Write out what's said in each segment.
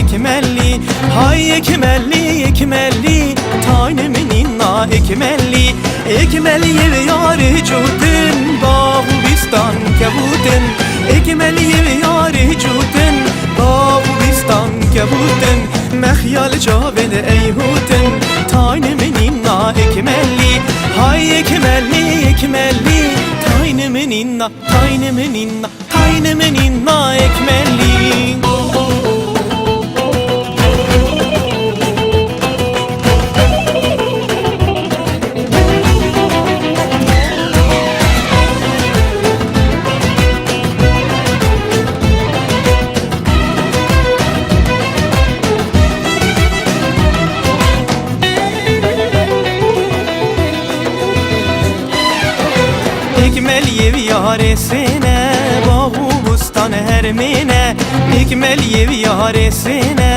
ekmelli. Hay ekmelli ekmelli taynemin inna ekmelli. Ekmelli yev yâri cudin bahu bistan kebudin. Ekmelli yev yâri cudin bahu bistan kebudin. Mehyal cavel eyhudin taynemin inna ekmelli. Hay ekmelli ekmelli taynemin inna taynemin inna taynemin inna ekmelli. Ekmel yev yaresine bahu bustan hermine. Ekmel yev yaresine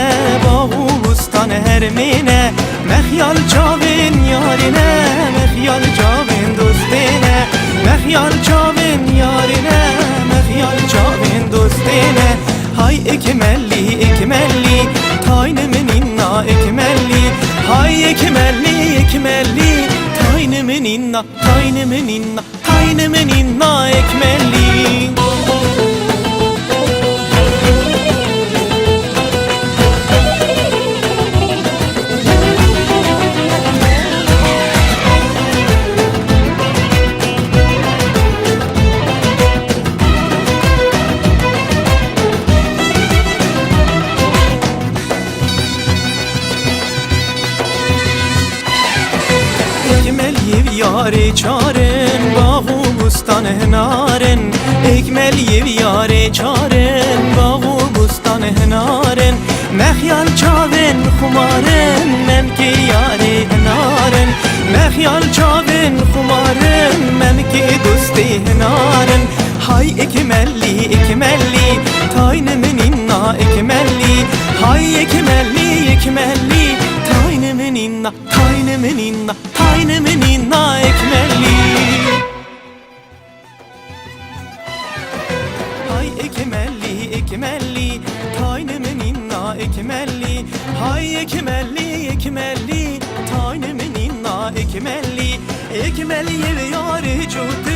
bahu bustan hermine. Mehyal cavin yarine mehyal cavin dostine. Mehyal cavin yarine mehyal cavin dostine. Hay ekmelli ekmelli taynemin inna ekmelli. Hay ekmelli ekmelli taynemin inna taynemin inna taynemin inna ekmelli. Ekmel yev yâre çaren bahu bustan henaren. Ekmel yev yâre çaren bahu bustan henaren. Mehyal çaven khumaren memki yâre henaren. Mehyal çaven khumaren memki dosti henaren. Hay ekmelli ekmelli taynemin inna ekmelli. Hay ekmelli ekmelli taynemin inna taynemin inna taynemin inna ekmelli. Hay ekmelli ekmelli taynemin inna ekmelli. Hay ekmelli ekmelli taynemin inna ekmelli. Ekmelli yev yâri cudin